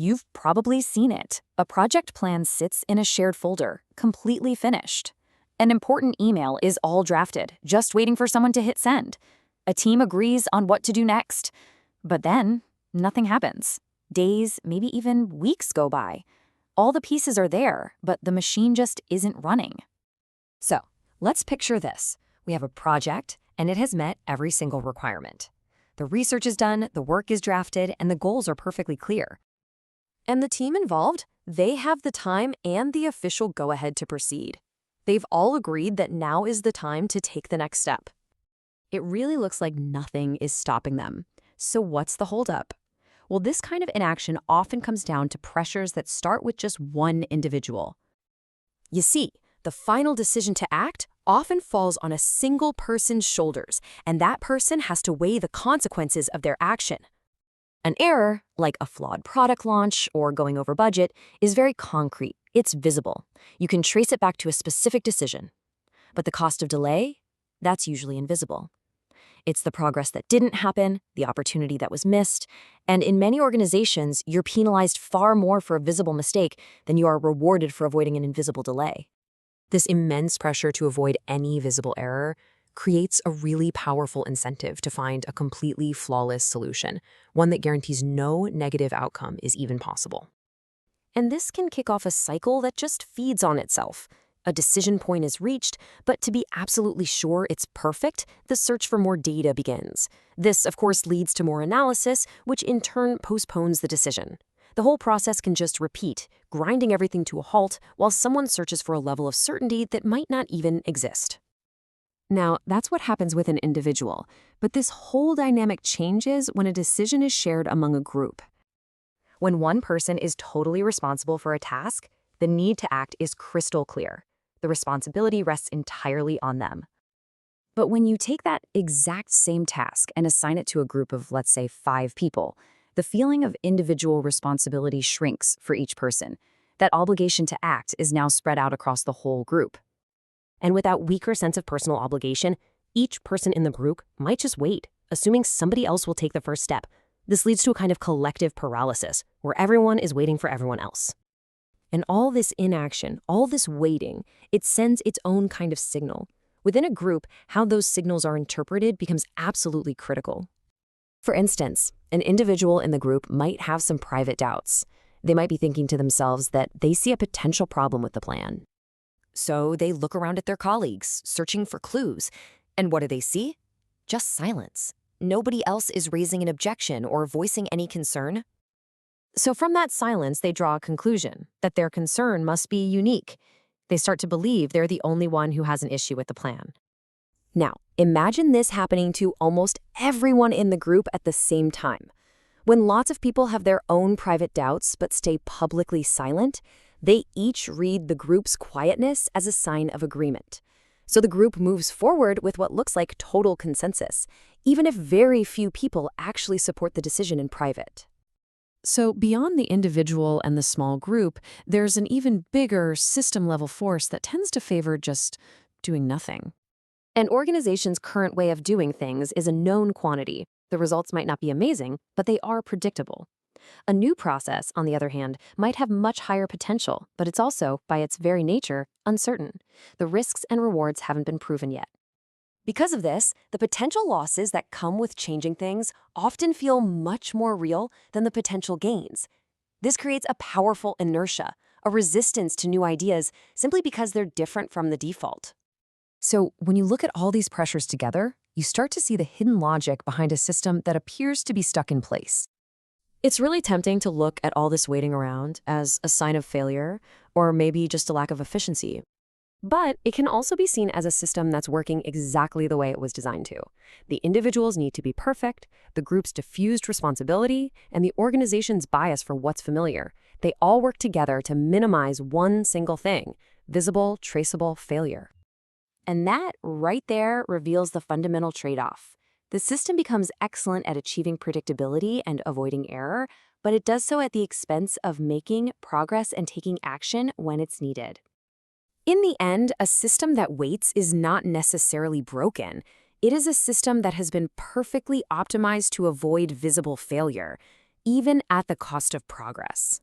You've probably seen it. A project plan sits in a shared folder, completely finished. An important email is all drafted, just waiting for someone to hit send. A team agrees on what to do next. But then, nothing happens. Days, maybe even weeks go by. All the pieces are there, but the machine just isn't running. So, let's picture this. We have a project, and it has met every single requirement. The research is done, the work is drafted, and the goals are perfectly clear. And the team involved, they have the time and the official go-ahead to proceed. They've all agreed that now is the time to take the next step. It really looks like nothing is stopping them. So what's the holdup? Well, this kind of inaction often comes down to pressures that start with just one individual. You see, the final decision to act often falls on a single person's shoulders, and that person has to weigh the consequences of their action. An error, like a flawed product launch or going over budget, is very concrete. It's visible. You can trace it back to a specific decision. But the cost of delay? That's usually invisible. It's the progress that didn't happen, the opportunity that was missed, and in many organizations, you're penalized far more for a visible mistake than you are rewarded for avoiding an invisible delay. This immense pressure to avoid any visible error creates a really powerful incentive to find a completely flawless solution, one that guarantees no negative outcome is even possible. And this can kick off a cycle that just feeds on itself. A decision point is reached, but to be absolutely sure it's perfect, the search for more data begins. This, of course, leads to more analysis, which in turn postpones the decision. The whole process can just repeat, grinding everything to a halt while someone searches for a level of certainty that might not even exist. Now, that's what happens with an individual, but this whole dynamic changes when a decision is shared among a group. When one person is totally responsible for a task, the need to act is crystal clear. The responsibility rests entirely on them. But when you take that exact same task and assign it to a group of, let's say, 5 people, the feeling of individual responsibility shrinks for each person. That obligation to act is now spread out across the whole group. And with that weaker sense of personal obligation, each person in the group might just wait, assuming somebody else will take the first step. This leads to a kind of collective paralysis, where everyone is waiting for everyone else. And all this inaction, all this waiting, it sends its own kind of signal. Within a group, how those signals are interpreted becomes absolutely critical. For instance, an individual in the group might have some private doubts. They might be thinking to themselves that they see a potential problem with the plan. So they look around at their colleagues, searching for clues. And what do they see? Just silence. Nobody else is raising an objection or voicing any concern. So from that silence, they draw a conclusion that their concern must be unique. They start to believe they're the only one who has an issue with the plan. Now, imagine this happening to almost everyone in the group at the same time. When lots of people have their own private doubts but stay publicly silent, they each read the group's quietness as a sign of agreement. So the group moves forward with what looks like total consensus, even if very few people actually support the decision in private. So beyond the individual and the small group, there's an even bigger system-level force that tends to favor just doing nothing. An organization's current way of doing things is a known quantity. The results might not be amazing, but they are predictable. A new process, on the other hand, might have much higher potential, but it's also, by its very nature, uncertain. The risks and rewards haven't been proven yet. Because of this, the potential losses that come with changing things often feel much more real than the potential gains. This creates a powerful inertia, a resistance to new ideas simply because they're different from the default. So when you look at all these pressures together, you start to see the hidden logic behind a system that appears to be stuck in place. It's really tempting to look at all this waiting around as a sign of failure, or maybe just a lack of efficiency. But it can also be seen as a system that's working exactly the way it was designed to. The individuals need to be perfect, the group's diffused responsibility, and the organization's bias for what's familiar. They all work together to minimize one single thing: visible, traceable failure. And that right there reveals the fundamental trade-off. The system becomes excellent at achieving predictability and avoiding error, but it does so at the expense of making progress and taking action when it's needed. In the end, a system that waits is not necessarily broken. It is a system that has been perfectly optimized to avoid visible failure. even at the cost of progress.